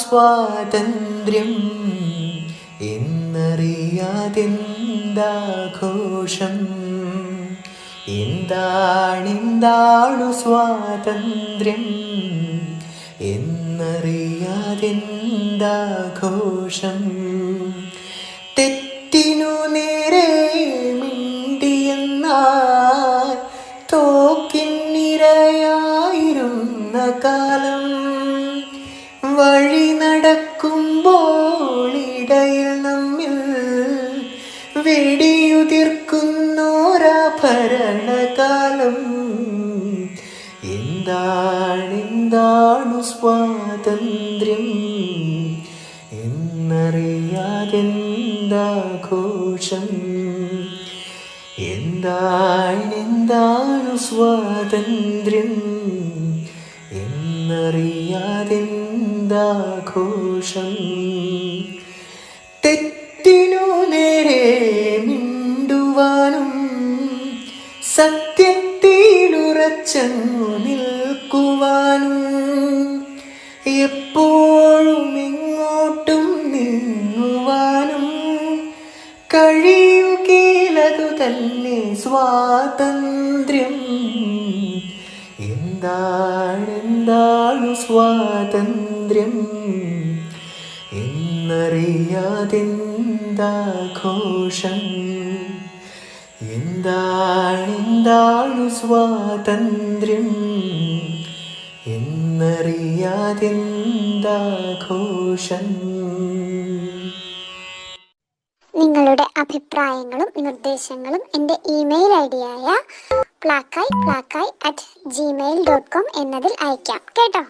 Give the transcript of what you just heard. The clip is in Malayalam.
സ്വാതന്ത്ര്യം എന്നറിയാതെന്താഘോഷം? എന്താണെന്താണു സ്വാതന്ത്ര്യം എന്നറിയാതെന്താഘോഷം? തെറ്റിനു നേരെ മിണ്ടിയെന്നാൽ തോക്കിനിരയായിരുന്ന കാലം, വഴി നടക്കുമ്പോൾ ഇടയിൽ നമ്മിൽ വെടിയുതിർക്കുന്നോരാഭരണകാലം. എന്താണെന്താണു സ്വാതന്ത്ര്യം എന്നറിയാതെന്താഘോഷം? എന്താണെന്താണു സ്വാതന്ത്ര്യം എന്നറിയാതെന്താഘോഷം? തെറ്റിനു നേരെ മിണ്ടുവാനും സത്യത്തിലുറച്ചു നിൽക്കുവാനും എപ്പോഴും എങ്ങോട്ടും നീങ്ങുവാനും കഴിയുകയില്ലതു തന്നെ സ്വാതന്ത്ര്യം. എന്താണെന്താണു സ്വാതന്ത്ര്യം എന്നറിയാതെന്താഘോഷം? എന്താണെന്താണു സ്വാതന്ത്ര്യം എന്നറിയാതെന്താഘോഷം? നിങ്ങളുടെ അഭിപ്രായങ്ങളും നിർദ്ദേശങ്ങളും എൻ്റെ ഇമെയിൽ ഐഡിയായ plakai@gmail.com എന്നതിൽ അയക്കാം കേട്ടോ.